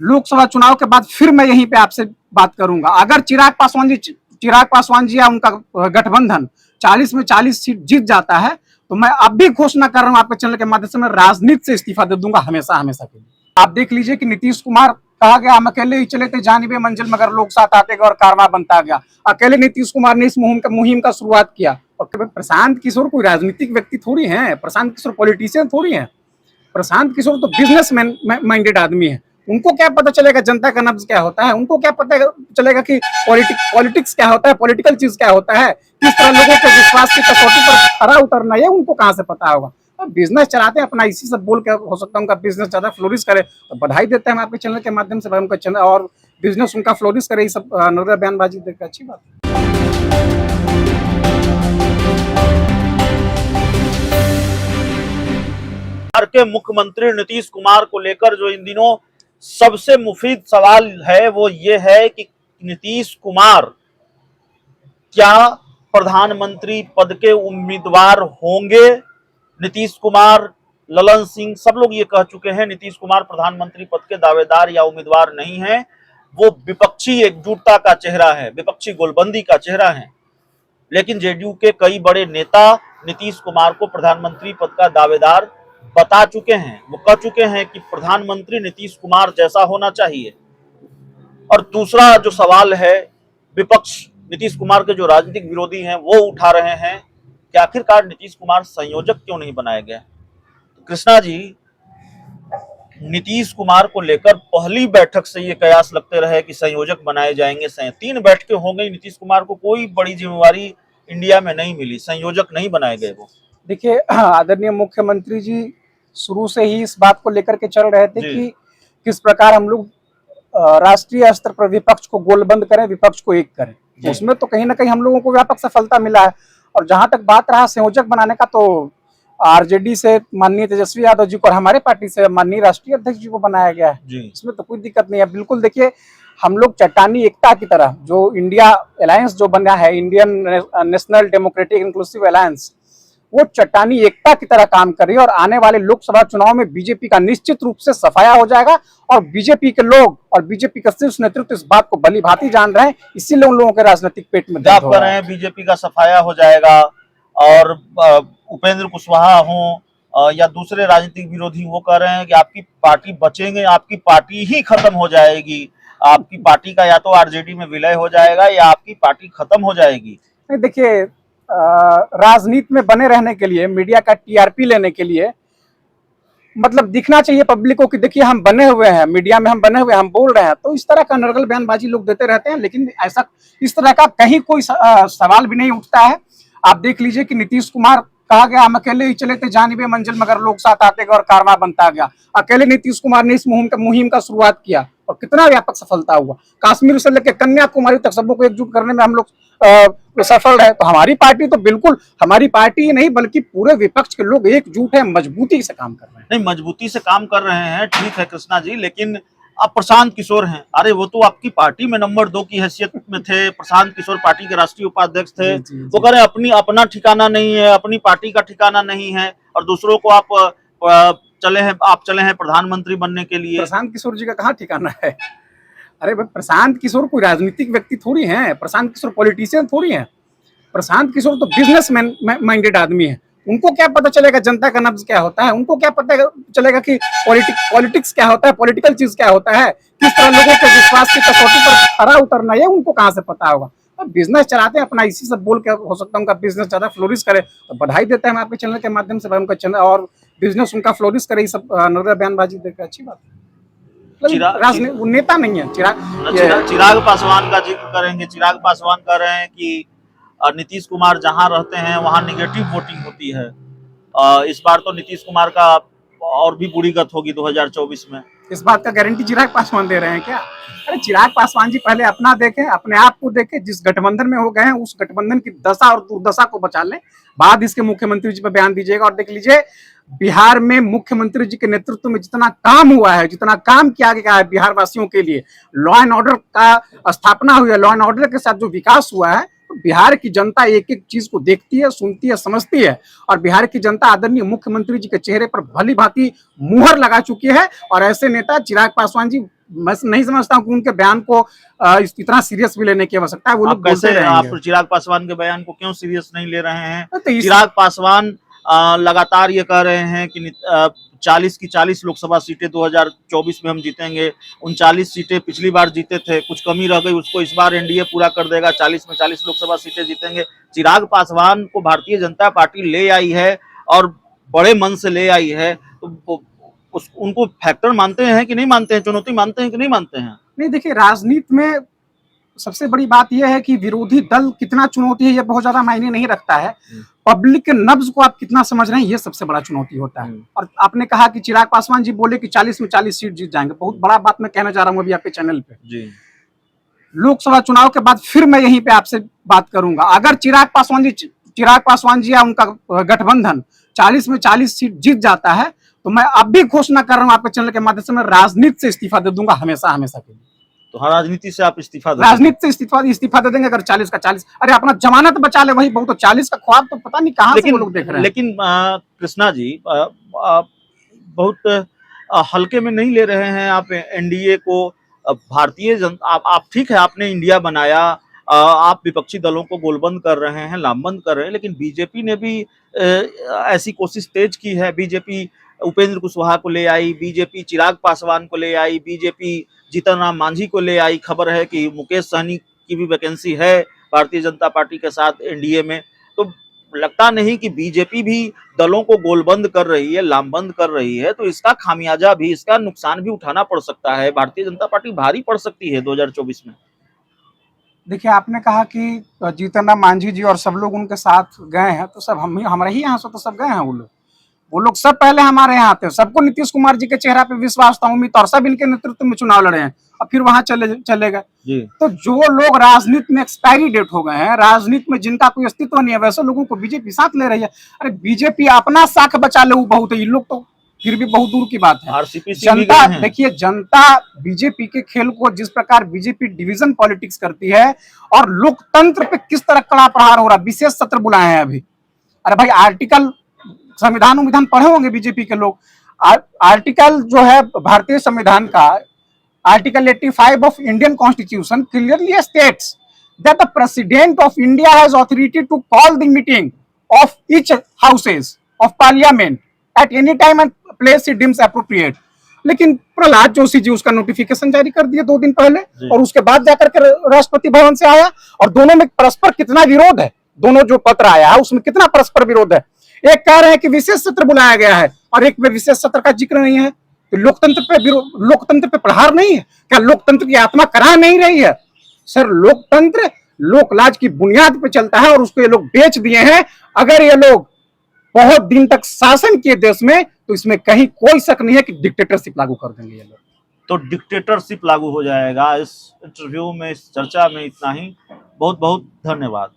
लोकसभा चुनाव के बाद फिर मैं यहीं पे आपसे बात करूंगा। अगर चिराग पासवान जी या उनका गठबंधन 40 में 40 सीट जीत जाता है तो मैं अब भी घोषणा कर रहा हूं आपके चैनल के माध्यम से, मैं राजनीति से इस्तीफा दे दूंगा हमेशा हमेशा के लिए। आप देख लीजिए कि नीतीश कुमार कहा गया हम अकेले ही चले थे जानिबे मंजिल, मगर लोग साथ आते गए और कारवां बनता गया। अकेले नीतीश कुमार ने इस मुहिम का शुरुआत किया। और प्रशांत किशोर कोई राजनीतिक व्यक्ति थोड़ी है, प्रशांत किशोर पॉलिटिशियन थोड़ी है। प्रशांत किशोर तो बिजनेसमैन माइंडेड आदमी है। उनको क्या पता चलेगा जनता का नब्ज क्या होता है, उनको क्या पता चलेगा कि पॉलिटिक्स क्या होता है, पॉलिटिकल चीज क्या होता है, किस तरह लोगों के विश्वास की कसौटी पर खरा उतरना है, उनको कहाँ से पता होगा। बिजनेस चलाते हैं अपना, इसी सब बोल के हो सकता है उनका बिजनेस ज्यादा फ्लोरिश करे, तो बधाई देते हैं हम आपके चैनल के माध्यम से, उनका चैनल और बिजनेस उनका फ्लोरिश करे। ये सब नजर बयानबाजी देखकर अच्छी बात है। बिहार के मुख्यमंत्री नीतीश कुमार को लेकर जो इन दिनों सबसे मुफीद सवाल है वो ये है कि नीतीश कुमार क्या प्रधानमंत्री पद के उम्मीदवार होंगे। नीतीश कुमार, ललन सिंह, सब लोग ये कह चुके हैं नीतीश कुमार प्रधानमंत्री पद के दावेदार या उम्मीदवार नहीं है। वो विपक्षी एकजुटता का चेहरा है, विपक्षी गोलबंदी का चेहरा है। लेकिन जेडीयू के कई बड़े नेता नीतीश कुमार को प्रधानमंत्री पद का दावेदार बता चुके हैं। वो कह चुके हैं कि प्रधानमंत्री नीतीश कुमार जैसा होना चाहिए। और दूसरा जो सवाल है, विपक्ष नीतीश कुमार के जो राजनीतिक विरोधी हैं वो उठा रहे हैं कि आखिरकार नीतीश कुमार संयोजक क्यों नहीं बनाए गए। तो कृष्णा जी, नीतीश कुमार को लेकर पहली बैठक से ये कयास लगते रहे कि संयोजक बनाए जाएंगे। 3 बैठकें हो गई, नीतीश कुमार को कोई बड़ी जिम्मेवारी इंडिया में नहीं मिली, संयोजक नहीं बनाए गए वो। देखिए, आदरणीय मुख्यमंत्री जी शुरू से ही इस बात को लेकर के चल रहे थे कि किस प्रकार हम लोग राष्ट्रीय स्तर पर विपक्ष को गोलबंद करें, विपक्ष को एक करें। उसमें तो कहीं ना कहीं हम लोगों को व्यापक सफलता मिला है। और जहां तक बात रहा संयोजक बनाने का, तो आरजेडी से माननीय तेजस्वी यादव जी को और हमारे पार्टी से माननीय राष्ट्रीय अध्यक्ष जी को बनाया गया है। इसमें तो कोई दिक्कत नहीं है। बिल्कुल देखिए, हम लोग चट्टानी एकता की तरह जो इंडिया अलायंस जो बना है, Indian national democratic inclusive alliance, वो चट्टानी एकता की तरह काम कर रही है। और आने वाले लोकसभा चुनाव में बीजेपी का निश्चित रूप से सफाया हो जाएगा। और बीजेपी के लोग और बीजेपी का शीर्ष नेतृत्व इस बात को भली भांति जान रहे हैं, इसीलिए उन लोगों के राजनीतिक पेट में दर्द हो रहा है। बीजेपी का सफाया हो जाएगा और उपेंद्र कुशवाहा हो या दूसरे राजनीतिक विरोधी वो कह रहे हैं कि आपकी पार्टी बचेंगे, आपकी पार्टी ही खत्म हो जाएगी, आपकी पार्टी का या तो आरजेडी में विलय हो जाएगा या आपकी पार्टी खत्म हो जाएगी। देखिए, राजनीति में बने रहने के लिए, मीडिया का टीआरपी लेने के लिए, मतलब दिखना चाहिए पब्लिक को कि देखिए हम बने हुए हैं, मीडिया में हम बने हुए हैं, हम बोल रहे हैं। तो इस तरह का नर्गल बयानबाजी लोग देते रहते हैं, लेकिन ऐसा इस तरह का कहीं कोई सवाल भी नहीं उठता है। आप देख लीजिए कि नीतीश कुमार कहा गया हम अकेले ही चले थे जानिबे मंजिल, मगर लोग साथ आते गए और कारवां बनता गया। अकेले नीतीश कुमार ने इस मुहिम का शुरुआत किया और कितना व्यापक सफलता हुआ। कश्मीर से लेकर कन्याकुमारी तक सबको एकजुट करने में हम लोग सफल रहे। तो हमारी पार्टी तो बिल्कुल, हमारी पार्टी ही नहीं बल्कि पूरे विपक्ष के लोग एकजुट है, मजबूती से काम कर रहे हैं। नहीं, मजबूती से काम कर रहे हैं, ठीक है कृष्णा जी, लेकिन अब प्रशांत किशोर हैं, अरे वो तो आपकी पार्टी में नंबर 2 की हैसियत में थे। प्रशांत किशोर पार्टी के राष्ट्रीय उपाध्यक्ष थे। वो कह रहे हैं अपना ठिकाना नहीं है, अपनी पार्टी का ठिकाना नहीं है, और दूसरों को आप चले हैं प्रधानमंत्री बनने के लिए। प्रशांत किशोर जी का कहाँ ठिकाना है? अरे भाई, प्रशांत किशोर कोई राजनीतिक व्यक्ति थोड़ी है, प्रशांत किशोर पॉलिटिशियन थोड़ी है। प्रशांत किशोर तो बिजनेसमैन माइंडेड आदमी है। उनको क्या पता चलेगा जनता का नब्ज क्या होता है, उनको क्या पता चलेगा कि पॉलिटिक्स क्या होता है, पॉलिटिकल चीज क्या होता है, किस तरह लोगों के विश्वास की कसौटी पर खरा उतरना है, उनको कहाँ से पता होगा। बिजनेस चलाते हैं अपना, इसी सब बोल के हो सकता है उनका बिजनेस ज्यादा फ्लोरिश करे, तो बधाई देते हैं हम आपके चैनल के माध्यम से, उनका चैनल और बिजनेस उनका फ्लोरिश करे। ये सब नजर बयानबाजी देखकर अच्छी बात है। नेता नहीं है चिराग पासवान का जिक्र करेंगे। चिराग पासवान कह रहे हैं कि नीतीश कुमार जहां रहते हैं वहां निगेटिव वोटिंग होती है। इस बार तो नीतीश कुमार का और भी बुरी गत होगी 2024 में। इस बात का गारंटी चिराग पासवान दे रहे हैं क्या? अरे चिराग पासवान जी पहले अपना देखें, अपने आप को देखें। जिस गठबंधन में हो गए हैं उस गठबंधन की दशा और दुर्दशा को बचा लें, बाद इसके मुख्यमंत्री जी पर बयान दीजिएगा। और देख लीजिए, बिहार में मुख्यमंत्री जी के नेतृत्व में जितना काम हुआ है, जितना काम किया गया है बिहार वासियों के लिए, लॉ एंड ऑर्डर का स्थापना हुई है, लॉ एंड ऑर्डर के साथ जो विकास हुआ है, बिहार की जनता एक एक चीज को देखती है, सुनती है, समझती है। और बिहार की जनता आदरणीय मुख्यमंत्री जी के चेहरे पर भली भांति मुहर लगा चुकी है। और ऐसे नेता चिराग पासवान जी मैं नहीं समझता हूँ कि उनके बयान को इतना सीरियस भी लेने की आवश्यकता है। वो लोग कैसे बोलते आप रहेंगे। चिराग पासवान के बयान को क्यों सीरियस नहीं ले रहे हैं? तो चिराग पासवान लगातार ये कह रहे हैं कि 40 की 40 लोकसभा सीटें 2024 में हम जीतेंगे। 39 सीटें पिछली बार जीते थे, कुछ कमी रह गई, उसको इस बार एनडीए पूरा कर देगा, 40 में 40 लोकसभा सीटें जीतेंगे। चिराग पासवान को भारतीय जनता पार्टी ले आई है और बड़े मन से ले आई है, तो उनको फैक्टर मानते हैं कि नहीं मानते हैं, चुनौती मानते हैं कि नहीं मानते हैं? नहीं, देखिए राजनीति में सबसे बड़ी बात यह है कि विरोधी दल कितना चुनौती है, ये बहुत ज्यादा मायने नहीं रखता है। पब्लिक के नब्ज को आप कितना समझ रहे हैं, ये सबसे बड़ा चुनौती होता है। और आपने कहा कि चिराग पासवान जी बोले कि 40 में 40 सीट जीत जाएंगे, बहुत बड़ा बात मैं कहना चाह रहा हूँ अभी आपके चैनल पे जी। लोकसभा चुनाव के बाद फिर मैं यहीं पे आपसे बात करूंगा। अगर चिराग पासवान जी या उनका गठबंधन 40 में 40 सीट जीत जाता है, तो मैं अब भी घोषणा कर रहा हूं आपके चैनल के माध्यम से, मैं राजनीति से इस्तीफा दे दूंगा हमेशा हमेशा के लिए। तो हर राजनीति से आप इस्तीफा दे राजनीति से इस्तीफा दे देंगे अगर 40 का 40। अरे अपना जमानत बचा ले वही बहुत, तो 40 का ख्वाब तो पता नहीं कहां से वो लोग देख रहे हैं। लेकिन कृष्णा जी बहुत हल्के में नहीं ले रहे हैं आप एनडीए को। भारतीय जनता आप ठीक है, आपने इंडिया बनाया, आप विपक्षी दलों को गोलबंद कर रहे हैं, लामबंद कर रहे हैं, लेकिन बीजेपी ने भी ऐसी कोशिश तेज की है। बीजेपी उपेंद्र कुशवाहा को ले आई, बीजेपी चिराग पासवान को ले आई, बीजेपी जीतन राम मांझी को ले आई। खबर है कि मुकेश सहनी की भी वैकेंसी है भारतीय जनता पार्टी के साथ एनडीए में। तो लगता नहीं कि बीजेपी भी दलों को गोलबंद कर रही है, लामबंद कर रही है, तो इसका खामियाजा भी, इसका नुकसान भी उठाना पड़ सकता है। भारतीय जनता पार्टी भारी पड़ सकती है 2024 में। देखिए आपने कहा कि जीतन राम मांझी जी और सब लोग उनके साथ गए हैं, तो सब हमारे ही यहाँ से तो सब गए हैं। वो लोग सब पहले हमारे यहाँ थे, सबको नीतीश कुमार जी के चेहरा पे विश्वास था, उम्मीद, और सब इनके नेतृत्व में चुनाव लड़े हैं और फिर वहां चले गए। तो जो लोग राजनीति में एक्सपायरी डेट हो गए हैं, राजनीति में जिनका कोई अस्तित्व नहीं है, वैसे लोगों को बीजेपी साथ ले रही है। अरे बीजेपी अपना साख बचा ले वो बहुत है, ये लोग तो फिर भी बहुत दूर की बात है। जनता देखिए, जनता बीजेपी के खेल को, जिस प्रकार बीजेपी डिवीजन पॉलिटिक्स करती है और लोकतंत्र पे किस तरह कड़ा प्रहार हो रहा है। विशेष सत्र बुलाए हैं अभी। अरे भाई, आर्टिकल संविधान पढ़े होंगे बीजेपी के लोग। आर्टिकल जो है भारतीय संविधान का, article 85 of Indian constitution clearly states that the president of India has authority to call the meeting of each houses of parliament at any time and place he deems appropriate. लेकिन प्रहलाद जोशी जी उसका notification जारी कर दिए 2 दिन पहले, और उसके बाद जाकर के राष्ट्रपति भवन से आया, और दोनों में परस्पर कितना विरोध है। दोनों जो पत्र आया है उसमें कितना परस्पर विरोध है। एक कह रहे हैं कि विशेष सत्र बुलाया गया है और एक में विशेष सत्र का जिक्र नहीं है। तो लोकतंत्र पे प्रहार नहीं है क्या? लोकतंत्र की आत्मा करा नहीं रही है? सर, लोकतंत्र लोकलाज की बुनियाद पे चलता है और उसको ये लोग बेच दिए हैं। अगर ये लोग बहुत दिन तक शासन किए देश में, तो इसमें कहीं कोई शक नहीं है कि डिक्टेटरशिप लागू कर देंगे ये लोग। तो डिक्टेटरशिप लागू हो जाएगा। इस इंटरव्यू में, इस चर्चा में इतना ही। बहुत बहुत धन्यवाद।